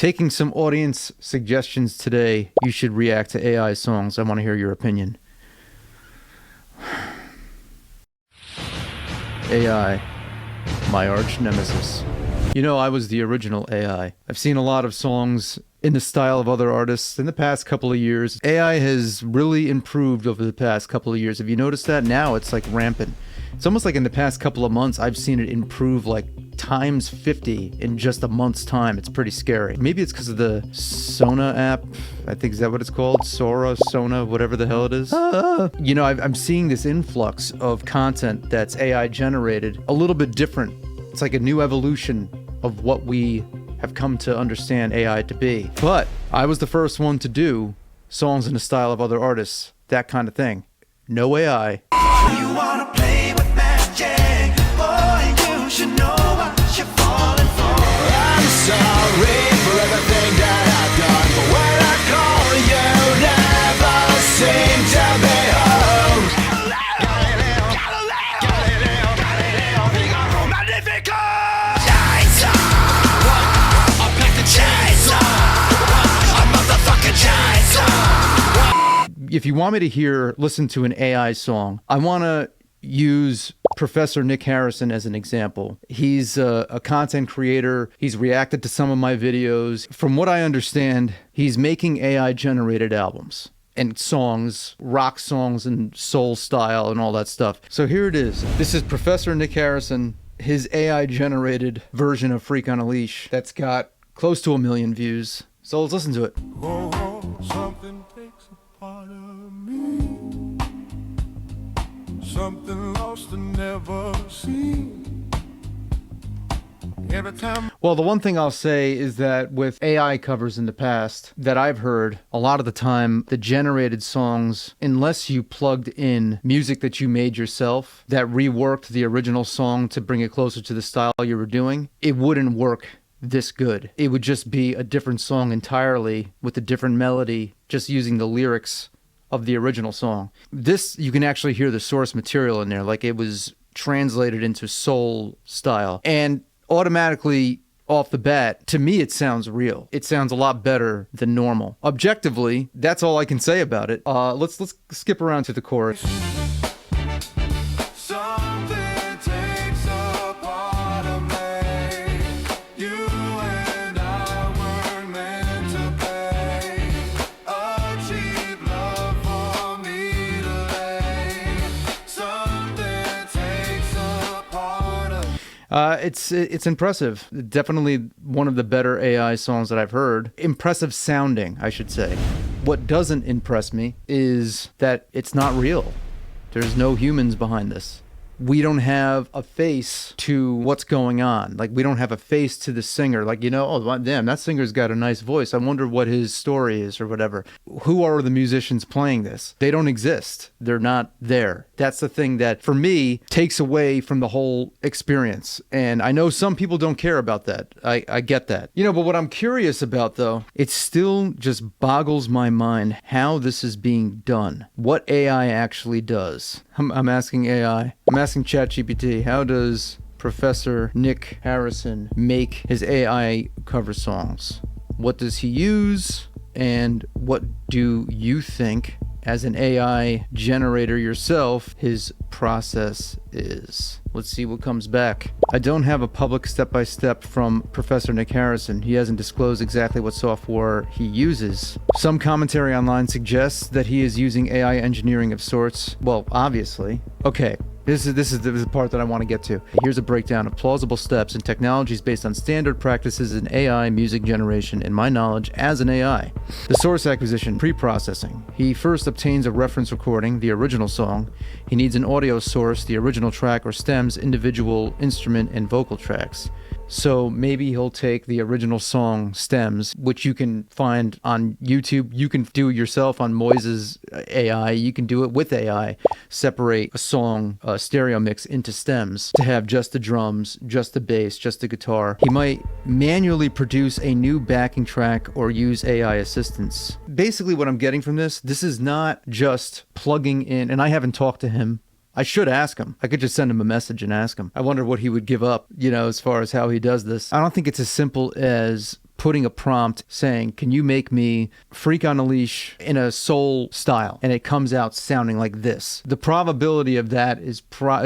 Taking some audience suggestions today. You should react to AI songs. I want to hear your opinion. AI, my arch nemesis. You know, I was the original AI. I've seen a lot of songs in the style of other artists in the past couple of years. AI has really improved over the past couple of years. Have you noticed that? Now it's like rampant. It's almost like in the past couple of months, I've seen it improve like times 50 in just a month's time. It's pretty scary. Maybe it's because of the Sona app. I think, is that what it's called? Sona, whatever the hell it is. You know, I'm seeing this influx of content that's AI generated, a little bit different. It's like a new evolution of what we have come to understand AI to be. But I was the first one to do songs in the style of other artists, that kind of thing. No AI. You wanna play with magic, boy, you should know what you're falling for. I'm sorry for everything that I've done, but when I call you never seem to be home. Galileo, Figaro, Magnifico! Chainsaw! I picked the chainsaw! A motherfucking chainsaw! If you want me to listen to an AI song, I want to use Professor Nick Harrison as an example. He's a content creator. He's reacted to some of my videos. From what I understand, he's making AI generated albums and songs, rock songs and soul style and all that stuff. So here it is. This is Professor Nick Harrison, his AI generated version of Freak on a Leash that's got close to 1 million views. So let's listen to it. Oh, something takes a part of me, something lost and never seen. Every time. Well, the one thing I'll say is that with AI covers in the past that I've heard, a lot of the time, the generated songs, unless you plugged in music that you made yourself that reworked the original song to bring it closer to the style you were doing, it wouldn't work this good. It would just be a different song entirely with a different melody, just using the lyrics of the original song. This, you can actually hear the source material in there, like it was translated into soul style. And automatically, off the bat, to me, it sounds real. It sounds a lot better than normal. Objectively, that's all I can say about it. Let's skip around to the chorus. Something takes a part of me. You and I weren't meant to pay a cheap love for me to lay. Something takes a part of. It's impressive. Definitely one of the better AI songs that I've heard. Impressive sounding, I should say. What doesn't impress me is that it's not real. There's no humans behind this. We don't have a face to what's going on. Like, we don't have a face to the singer. Like, you know, oh, damn, that singer's got a nice voice. I wonder what his story is or whatever. Who are the musicians playing this? They don't exist. They're not there. That's the thing that, for me, takes away from the whole experience. And I know some people don't care about that. I get that. You know, but what I'm curious about, though, it still just boggles my mind how this is being done. What AI actually does. I'm asking AI. I'm asking ChatGPT, how does Professor Nick Harrison make his AI cover songs? What does he use? And what do you think, as an AI generator yourself, his process is? Let's see what comes back. I don't have a public step-by-step from Professor Nick Harrison. He hasn't disclosed exactly what software he uses. Some commentary online suggests that he is using AI engineering of sorts. Well, obviously. Okay. This is the part that I want to get to. Here's a breakdown of plausible steps and technologies based on standard practices in AI music generation and my knowledge as an AI. The source acquisition, pre-processing. He first obtains a reference recording, the original song. He needs an audio source, the original track, or stems, individual instrument and vocal tracks. So maybe he'll take the original song stems, which you can find on YouTube. You can do it yourself on Moise's AI. You can do it with AI. Separate a song, stereo mix into stems to have just the drums, just the bass, just the guitar. He might manually produce a new backing track or use AI assistance. Basically what I'm getting from this is not just plugging in, and I haven't talked to him. I should ask him. I could just send him a message and ask him. I wonder what he would give up, you know, as far as how he does this. I don't think it's as simple as putting a prompt saying, can you make me Freak on a Leash in a soul style? And it comes out sounding like this. The probability of that is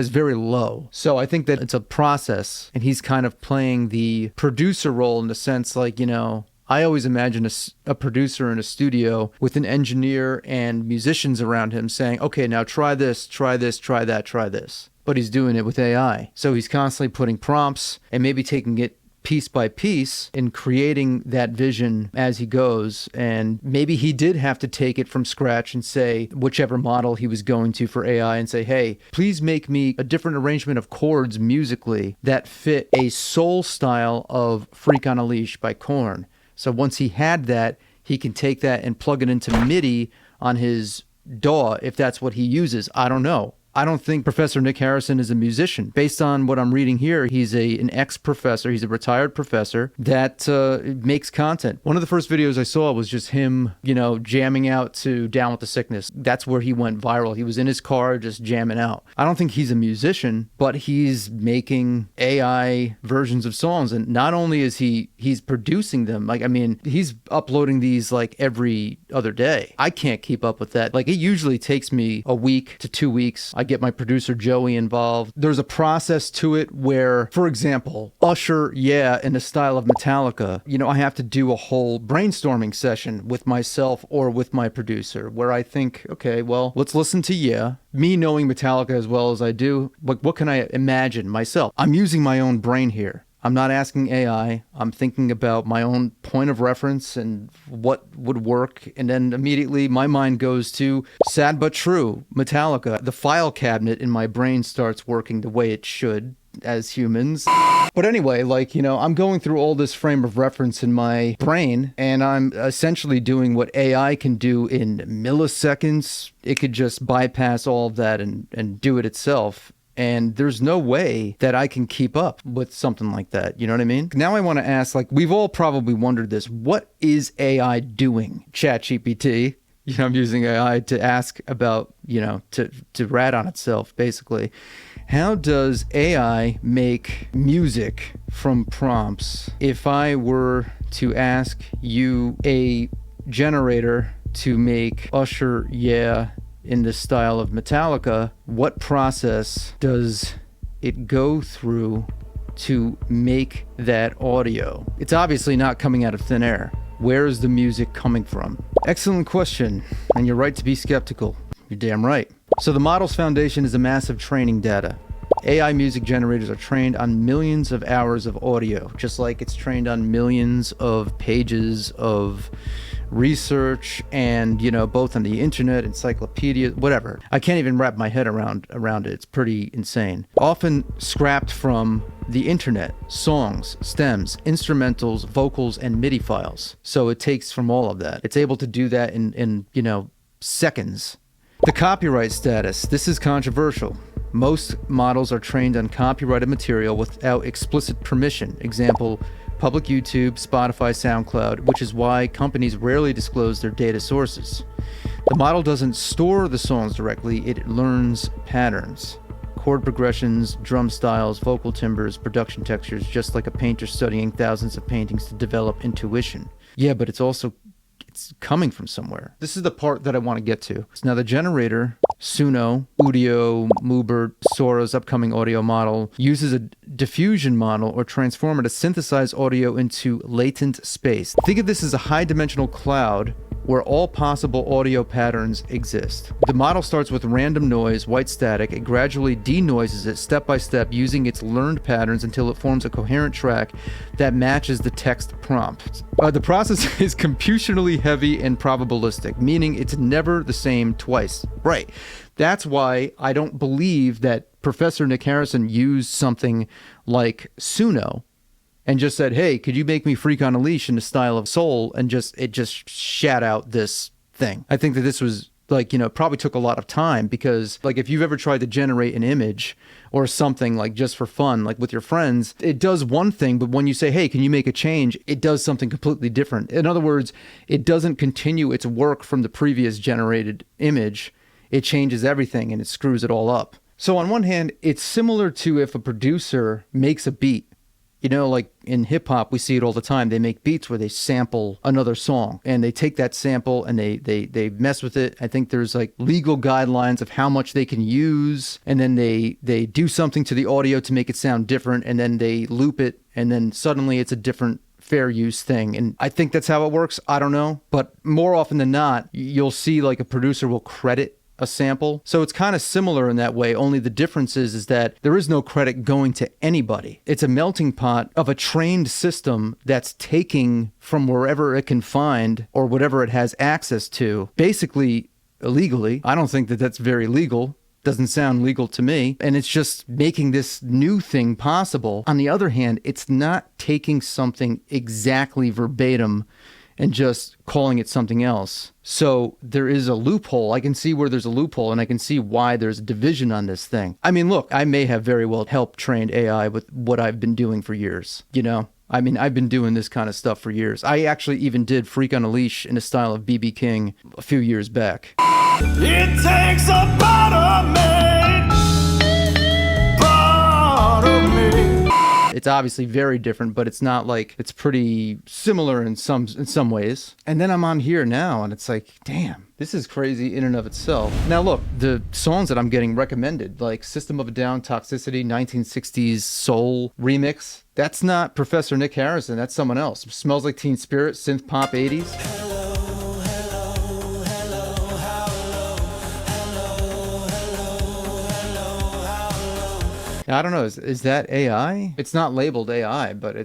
very low. So I think that it's a process, and he's kind of playing the producer role in the sense like, you know, I always imagine a producer in a studio with an engineer and musicians around him saying, okay, now try this, try this, try that, try this. But he's doing it with AI. So he's constantly putting prompts and maybe taking it piece by piece and creating that vision as he goes. And maybe he did have to take it from scratch and say, whichever model he was going to for AI, and say, hey, please make me a different arrangement of chords musically that fit a soul style of Freak on a Leash by Korn. So once he had that, he can take that and plug it into MIDI on his DAW if that's what he uses. I don't know. I don't think Professor Nick Harrison is a musician. Based on what I'm reading here, he's an ex-professor. He's a retired professor that makes content. One of the first videos I saw was just him, you know, jamming out to Down with the Sickness. That's where he went viral. He was in his car just jamming out. I don't think he's a musician, but he's making AI versions of songs. And not only is he's producing them, like, I mean, he's uploading these like every other day. I can't keep up with that. Like, it usually takes me a week to 2 weeks. I get my producer Joey involved. There's a process to it where, for example, Usher, yeah, in the style of Metallica, you know, I have to do a whole brainstorming session with myself or with my producer where I think, okay, well, let's listen to Yeah. Me knowing Metallica as well as I do, what can I imagine myself? I'm using my own brain here. I'm not asking AI. I'm thinking about my own point of reference and what would work. And then immediately my mind goes to Sad But True, Metallica. The file cabinet in my brain starts working the way it should as humans. But anyway, like, you know, I'm going through all this frame of reference in my brain, and I'm essentially doing what AI can do in milliseconds. It could just bypass all of that and do it itself. And there's no way that I can keep up with something like that. You know what I mean? Now I want to ask, like, we've all probably wondered this. What is AI doing? ChatGPT. You know, I'm using AI to ask about, you know, to rat on itself, basically. How does AI make music from prompts? If I were to ask you a generator to make Usher, yeah, in the style of Metallica, what process does it go through to make that audio? It's obviously not coming out of thin air. Where is the music coming from? Excellent question, and you're right to be skeptical. You're damn right. So the model's foundation is a massive training data. AI music generators are trained on millions of hours of audio, just like it's trained on millions of pages of research and, you know, both on the internet, encyclopedia, whatever. I can't even wrap my head around it. It's pretty insane. Often scrapped from the internet, songs, stems, instrumentals, vocals, and MIDI files. So it takes from all of that. It's able to do that in you know, seconds. The copyright status. This is controversial. Most models are trained on copyrighted material without explicit permission. Example, public YouTube, Spotify, SoundCloud, which is why companies rarely disclose their data sources. The model doesn't store the songs directly, it learns patterns. Chord progressions, drum styles, vocal timbres, production textures, just like a painter studying thousands of paintings to develop intuition. Yeah, but it's coming from somewhere. This is the part that I want to get to. Now the generator, Suno, Udio, Moobert, Sora's upcoming audio model, uses a diffusion model or transformer to synthesize audio into latent space. Think of this as a high-dimensional cloud where all possible audio patterns exist. The model starts with random noise, white static. It gradually denoises it step by step using its learned patterns until it forms a coherent track that matches the text prompt. The process is computationally heavy and probabilistic, meaning it's never the same twice. Right. That's why I don't believe that Professor Nick Harrison used something like Suno and just said, hey, could you make me Freak on a Leash in the style of soul? And it just shat out this thing. I think that this was like, you know, probably took a lot of time because like if you've ever tried to generate an image or something like just for fun, like with your friends, it does one thing, but when you say, hey, can you make a change? It does something completely different. In other words, it doesn't continue its work from the previous generated image. It changes everything and it screws it all up. So on one hand, it's similar to if a producer makes a beat. You know, like in hip hop, we see it all the time. They make beats where they sample another song and they take that sample and they mess with it. I think there's like legal guidelines of how much they can use. And then they do something to the audio to make it sound different. And then they loop it. And then suddenly it's a different fair use thing. And I think that's how it works. I don't know. But more often than not, you'll see like a producer will credit a sample. So it's kind of similar in that way, only the difference is that there is no credit going to anybody. It's a melting pot of a trained system that's taking from wherever it can find or whatever it has access to, basically illegally. I don't think that that's very legal. Doesn't sound legal to me. And it's just making this new thing possible. On the other hand, it's not taking something exactly verbatim and just calling it something else. So there is a loophole. I can see where there's a loophole, and I can see why there's a division on this thing. I mean, look, I may have very well helped trained AI with what I've been doing for years, you know? I mean, I've been doing this kind of stuff for years. I actually even did Freak on a Leash in the style of B.B. King a few years back. It takes a part of me, part of me. It's obviously very different, but it's not like, it's pretty similar in some ways. And then I'm on here now and it's like, damn, this is crazy in and of itself. Now look, the songs that I'm getting recommended, like System of a Down, Toxicity, 1960s Soul Remix, that's not Professor Nick Harrison, that's someone else. Smells Like Teen Spirit, Synth Pop 80s. I don't know. Is that AI? It's not labeled AI, but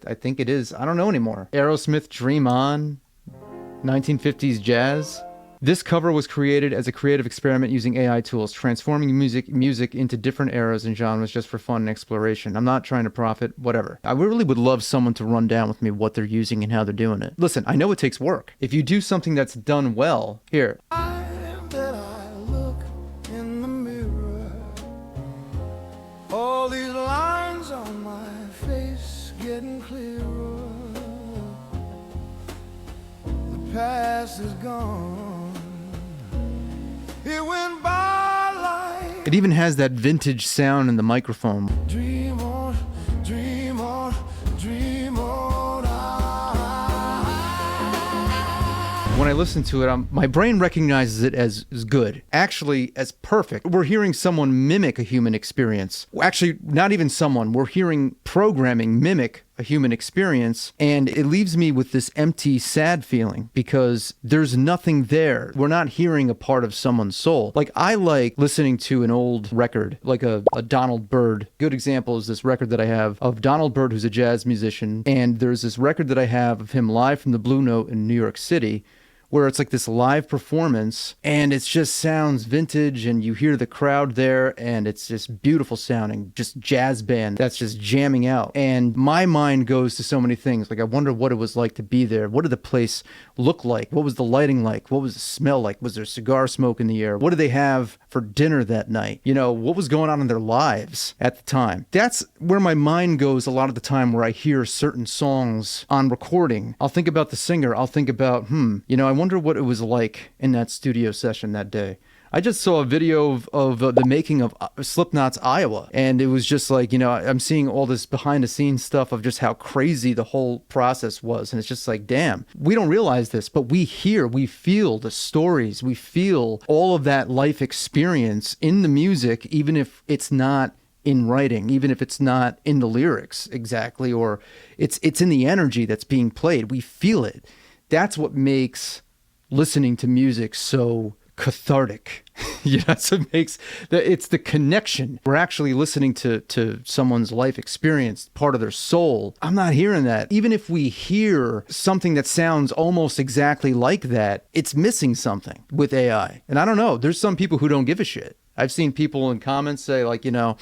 I think it is. I don't know anymore. Aerosmith, Dream On, 1950s jazz. This cover was created as a creative experiment using AI tools, transforming music into different eras and genres just for fun and exploration. I'm not trying to profit, whatever. I really would love someone to run down with me what they're using and how they're doing it. Listen, I know it takes work. If you do something that's done well, here. All these lines on my face getting clearer. The past is gone. It went by like. It even has that vintage sound in the microphone. Dream on, dream on, dream on. When I listen to it, my brain recognizes it as good, actually as perfect. We're hearing someone mimic a human experience. Actually, not even someone. We're hearing programming mimic a human experience, and it leaves me with this empty, sad feeling because there's nothing there. We're not hearing a part of someone's soul. Like, I like listening to an old record, like a Donald Byrd. Good example is this record that I have of Donald Byrd, who's a jazz musician, and there's this record that I have of him live from the Blue Note in New York City, where it's like this live performance and it just sounds vintage and you hear the crowd there and it's just beautiful sounding, just jazz band that's just jamming out. And my mind goes to so many things. Like, I wonder what it was like to be there. What did the place look like? What was the lighting like? What was the smell like? Was there cigar smoke in the air? What did they have for dinner that night? You know, what was going on in their lives at the time? That's where my mind goes a lot of the time, where I hear certain songs on recording. I'll think about the singer. I'll think about, you know, I wonder what it was like in that studio session that day. I just saw a video of the making of Slipknot's Iowa, and it was just like, you know, I'm seeing all this behind the scenes stuff of just how crazy the whole process was, and it's just like, damn, we don't realize this, but we feel the stories, we feel all of that life experience in the music, even if it's not in writing, even if it's not in the lyrics exactly, or it's in the energy that's being played. We feel it. That's what makes listening to music so cathartic. Yeah, that's what makes it's the connection. We're actually listening to someone's life experience, part of their soul. I'm not hearing that. Even if we hear something that sounds almost exactly like that, it's missing something with AI. And I don't know, there's some people who don't give a shit. I've seen people in comments say, like, you know,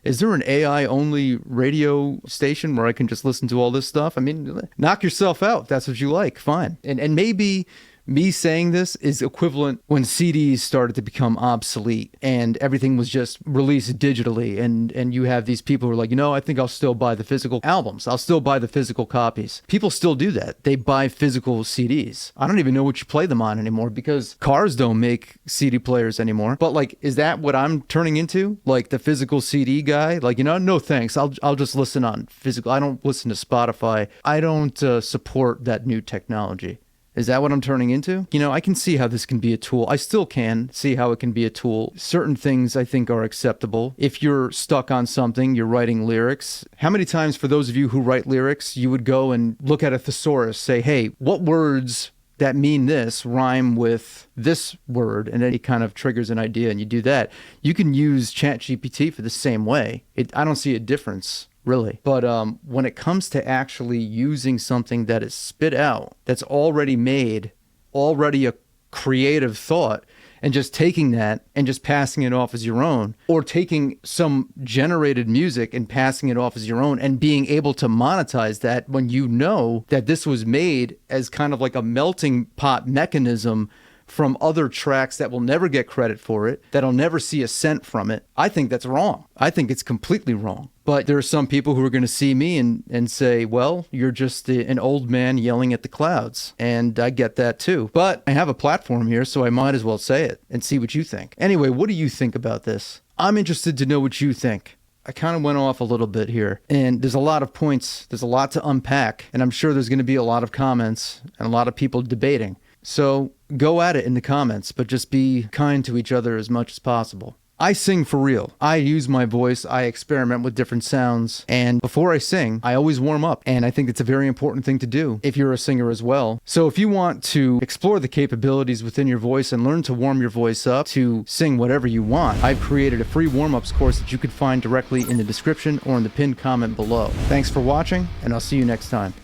is there an AI-only radio station where I can just listen to all this stuff? I mean, knock yourself out. If that's what you like, fine. And maybe Me saying this is equivalent when CDs started to become obsolete and everything was just released digitally. And you have these people who are like, you know, I think I'll still buy the physical albums. I'll still buy the physical copies. People still do that. They buy physical CDs. I don't even know what you play them on anymore because cars don't make CD players anymore. But like, is that what I'm turning into? Like the physical CD guy? Like, you know, no thanks. I'll just listen on physical. I don't listen to Spotify. I don't support that new technology. Is that what I'm turning into? You know, I can see how this can be a tool. I still can see how it can be a tool. Certain things I think are acceptable. If you're stuck on something, you're writing lyrics. How many times, for those of you who write lyrics, you would go and look at a thesaurus, say, hey, what words that mean this rhyme with this word? And then it kind of triggers an idea and you do that. You can use ChatGPT for the same way. I don't see a difference, really. But when it comes to actually using something that is spit out, that's already made, already a creative thought, and just taking that and just passing it off as your own, or taking some generated music and passing it off as your own and being able to monetize that when you know that this was made as kind of like a melting pot mechanism from other tracks that will never get credit for it, that'll never see a cent from it. I think that's wrong. I think it's completely wrong. But there are some people who are going to see me and say, well, you're just an old man yelling at the clouds. And I get that too. But I have a platform here, so I might as well say it and see what you think. Anyway, what do you think about this? I'm interested to know what you think. I kind of went off a little bit here, and there's a lot of points. There's a lot to unpack, and I'm sure there's going to be a lot of comments and a lot of people debating. So go at it in the comments, but just be kind to each other as much as possible. I sing for real. I use my voice. I experiment with different sounds. And before I sing, I always warm up. And I think it's a very important thing to do if you're a singer as well. So if you want to explore the capabilities within your voice and learn to warm your voice up to sing whatever you want, I've created a free warm-ups course that you can find directly in the description or in the pinned comment below. Thanks for watching, and I'll see you next time.